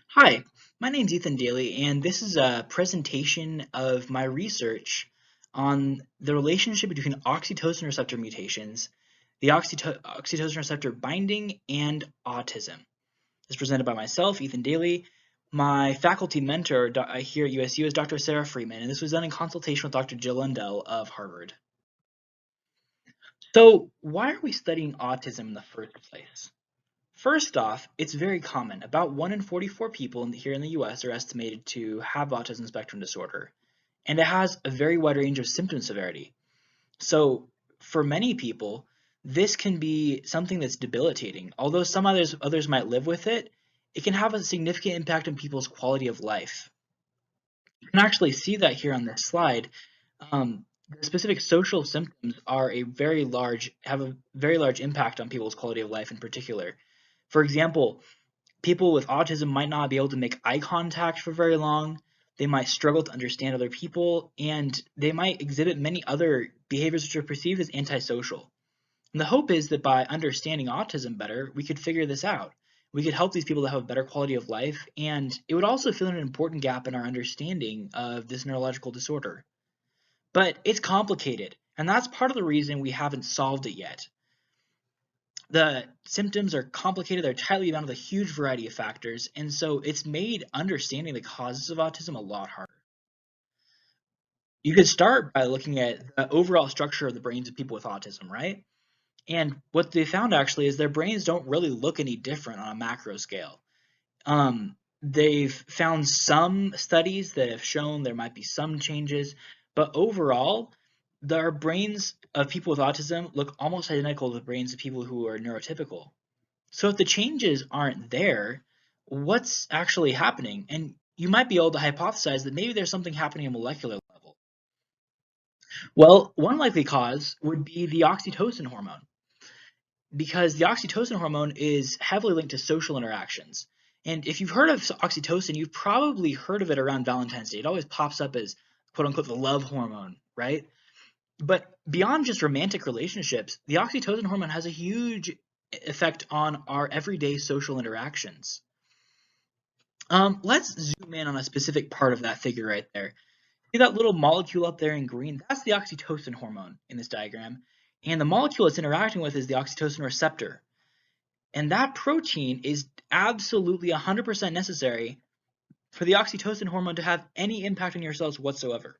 Hi, my name's Ethan Daly, and this is a presentation of my research on the relationship between oxytocin receptor mutations, the oxytocin receptor binding, and autism. This is presented by myself, Ethan Daly. My faculty mentor here at USU is Dr. Sarah Freeman, and this was done in consultation with Dr. Jill Lundell of Harvard. So, why are we studying autism in the first place? First off, it's very common. About 1 in 44 people here in the US are estimated to have autism spectrum disorder, and it has a very wide range of symptom severity. So, for many people, this can be something that's debilitating. Although some others might live with it, it can have a significant impact on people's quality of life. You can actually see that here on this slide. The specific social symptoms have a very large impact on people's quality of life in particular. For example, people with autism might not be able to make eye contact for very long. They might struggle to understand other people, and they might exhibit many other behaviors which are perceived as antisocial. And the hope is that by understanding autism better, we could figure this out. We could help these people to have a better quality of life, and it would also fill in an important gap in our understanding of this neurological disorder. But it's complicated, and that's part of the reason we haven't solved it yet. The symptoms are complicated, they're tightly bound with a huge variety of factors, and so it's made understanding the causes of autism a lot harder. You could start by looking at the overall structure of the brains of people with autism, right? And what they found actually is their brains don't really look any different on a macro scale. They've found some studies that have shown there might be some changes, but overall, their brains of people with autism look almost identical to the brains of people who are neurotypical. So if the changes aren't there, what's actually happening? And you might be able to hypothesize that maybe there's something happening at a molecular level. Well, one likely cause would be the oxytocin hormone, because the oxytocin hormone is heavily linked to social interactions. And if you've heard of oxytocin, you've probably heard of it around Valentine's Day. It always pops up as quote unquote the love hormone, right? But beyond just romantic relationships, the oxytocin hormone has a huge effect on our everyday social interactions. Let's zoom in on a specific part of that figure right there. See that little molecule up there in green? That's the oxytocin hormone in this diagram. And the molecule it's interacting with is the oxytocin receptor. And that protein is absolutely 100% necessary for the oxytocin hormone to have any impact on your cells whatsoever.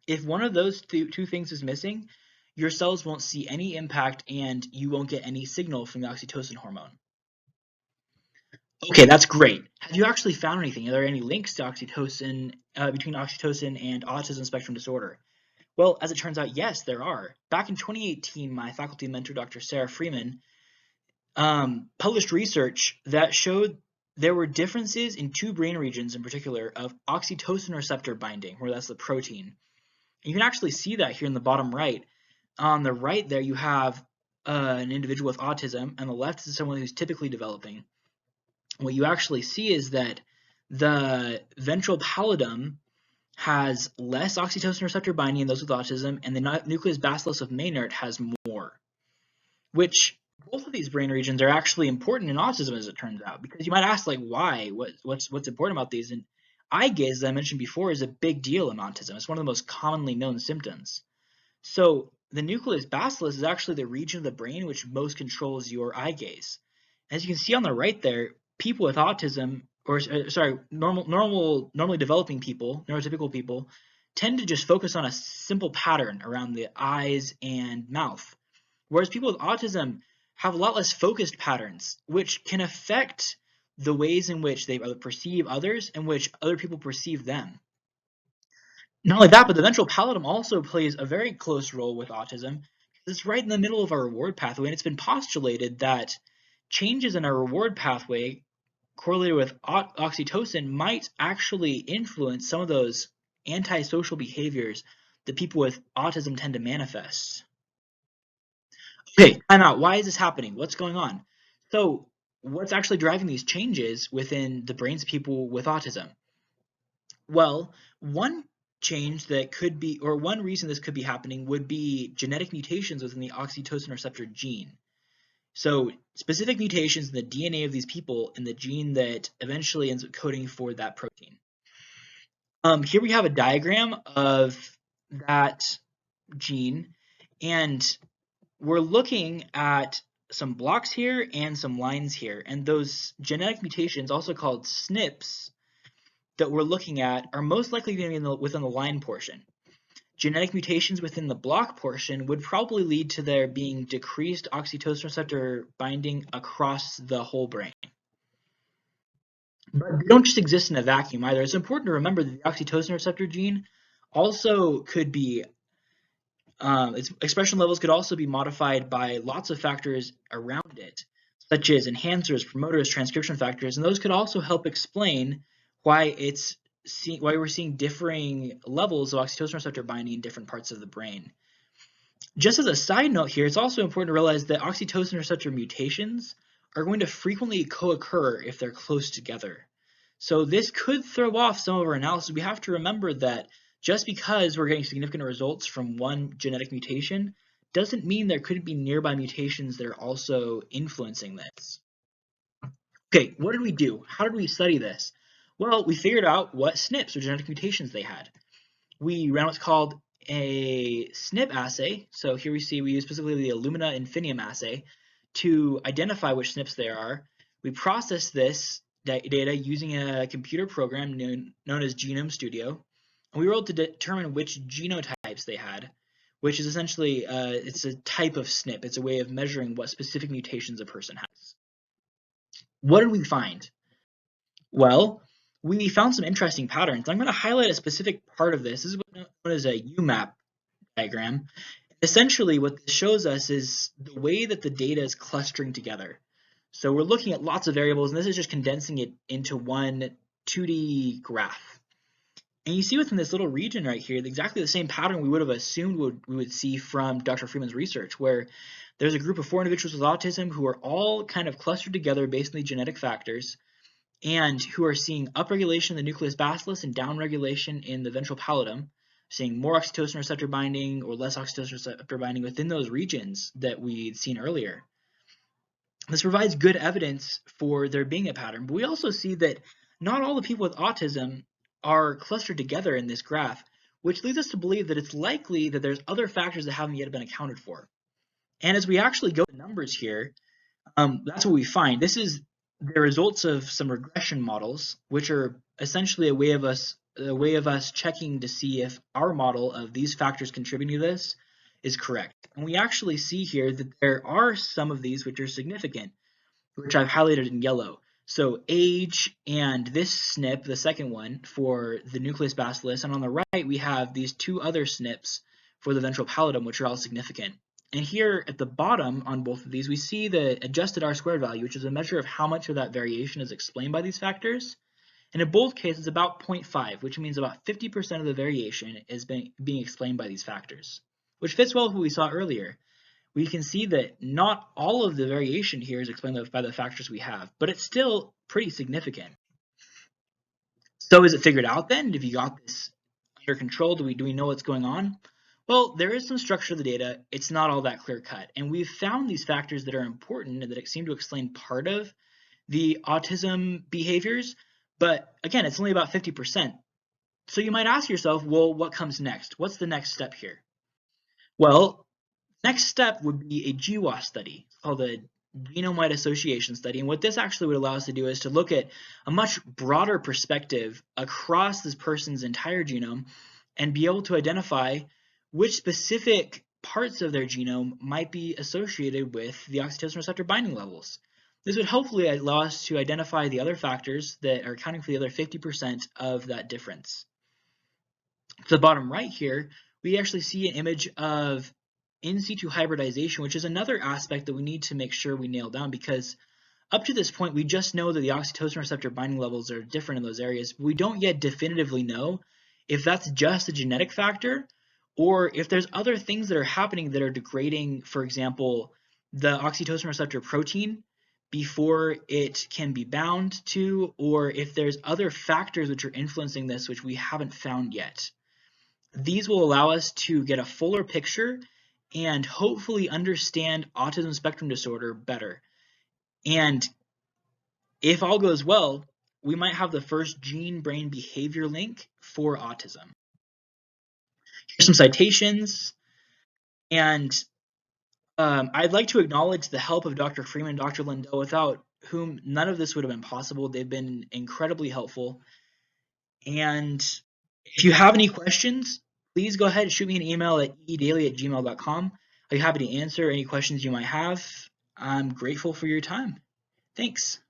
If one of those two things is missing, your cells won't see any impact and you won't get any signal from the oxytocin hormone. Okay, that's great. Have you actually found anything? Are there any links to oxytocin between oxytocin and autism spectrum disorder? Well, as it turns out, yes, there are. Back in 2018, my faculty mentor, Dr. Sarah Freeman, published research that showed there were differences in two brain regions in particular of oxytocin receptor binding, where that's the protein. You can actually see that here in the bottom right. On the right there, you have an individual with autism, and the left is someone who's typically developing. What you actually see is that the ventral pallidum has less oxytocin receptor binding in those with autism, and the nucleus bacillus of Maynard has more, which both of these brain regions are actually important in autism, as it turns out, because you might ask, like, why? What's important about these? And eye gaze, as I mentioned before, is a big deal in autism. It's one of the most commonly known symptoms. So the nucleus bacillus is actually the region of the brain which most controls your eye gaze. As you can see on the right there, people with autism, or sorry, normally developing people, neurotypical people, tend to just focus on a simple pattern around the eyes and mouth, whereas people with autism have a lot less focused patterns, which can affect the ways in which they perceive others and which other people perceive them. Not only that, but the ventral pallidum also plays a very close role with autism. It's right in the middle of our reward pathway, and it's been postulated that changes in our reward pathway correlated with oxytocin might actually influence some of those antisocial behaviors that people with autism tend to manifest. Okay, time out. Why is this happening? What's going on? So, what's actually driving these changes within the brains of people with autism? Well, one change that could be, or one reason this could be happening would be genetic mutations within the oxytocin receptor gene. So specific mutations in the DNA of these people in the gene that eventually ends up coding for that protein. Here we have a diagram of that gene, and we're looking at some blocks here and some lines here, and those genetic mutations, also called SNPs, that we're looking at are most likely going to be within the line portion. Genetic mutations within the block portion would probably lead to there being decreased oxytocin receptor binding across the whole brain. But they don't just exist in a vacuum either. It's important to remember that the oxytocin receptor gene also could be its expression levels could also be modified by lots of factors around it, such as enhancers, promoters, transcription factors, and those could also help explain why why we're seeing differing levels of oxytocin receptor binding in different parts of the brain. Just as a side note here, it's also important to realize that oxytocin receptor mutations are going to frequently co-occur if they're close together. So this could throw off some of our analysis. We have to remember that just because we're getting significant results from one genetic mutation doesn't mean there could be nearby mutations that are also influencing this. Okay, what did we do? How did we study this? Well, we figured out what SNPs or genetic mutations they had. We ran what's called a SNP assay. So here we see we use specifically the Illumina Infinium assay to identify which SNPs there are. We process this data using a computer program known as Genome Studio, and we were able to determine which genotypes they had, which is essentially it's a type of SNP. It's a way of measuring what specific mutations a person has. What did we find? Well, we found some interesting patterns. I'm going to highlight a specific part of this. This is what's known as a UMAP diagram. Essentially, what this shows us is the way that the data is clustering together. So we're looking at lots of variables, and this is just condensing it into one 2D graph. And you see within this little region right here, exactly the same pattern we would have assumed we would see from Dr. Freeman's research, where there's a group of 4 individuals with autism who are all kind of clustered together based on the genetic factors, and who are seeing upregulation in the nucleus bacillus and downregulation in the ventral pallidum, seeing more oxytocin receptor binding or less oxytocin receptor binding within those regions that we'd seen earlier. This provides good evidence for there being a pattern, but we also see that not all the people with autism are clustered together in this graph, which leads us to believe that it's likely that there's other factors that haven't yet been accounted for. And as we actually go to numbers here, that's what we find. This is the results of some regression models, which are essentially a way of us checking to see if our model of these factors contributing to this is correct. And we actually see here that there are some of these which are significant, which I've highlighted in yellow. So age and this SNP, the second one, for the nucleus bacillus, and on the right we have these 2 other SNPs for the ventral pallidum, which are all significant. And here at the bottom on both of these, we see the adjusted R-squared value, which is a measure of how much of that variation is explained by these factors. And in both cases, about 0.5, which means about 50% of the variation is being explained by these factors, which fits well with what we saw earlier. We can see that not all of the variation here is explained by the factors we have, but it's still pretty significant. So is it figured out then? Have you got this under control? Do we know what's going on? Well, there is some structure of the data. It's not all that clear cut. And we've found these factors that are important and that seem to explain part of the autism behaviors. But again, it's only about 50%. So you might ask yourself, well, what comes next? What's the next step here? Well, next step would be a GWAS study. It's called a genome-wide association study. And what this actually would allow us to do is to look at a much broader perspective across this person's entire genome and be able to identify which specific parts of their genome might be associated with the oxytocin receptor binding levels. This would hopefully allow us to identify the other factors that are accounting for the other 50% of that difference. To the bottom right here, we actually see an image of in situ hybridization, which is another aspect that we need to make sure we nail down, because up to this point, we just know that the oxytocin receptor binding levels are different in those areas. We don't yet definitively know if that's just a genetic factor or if there's other things that are happening that are degrading, for example, the oxytocin receptor protein before it can be bound to, or if there's other factors which are influencing this which we haven't found yet. These will allow us to get a fuller picture and hopefully understand autism spectrum disorder better. And if all goes well, we might have the first gene-brain behavior link for autism. Here's some citations, and I'd like to acknowledge the help of Dr. Freeman and Dr. Lindell, without whom none of this would have been possible. They've been incredibly helpful. And if you have any questions, please go ahead and shoot me an email at edaily@gmail.com. I'll be happy to answer any questions you might have. I'm grateful for your time. Thanks.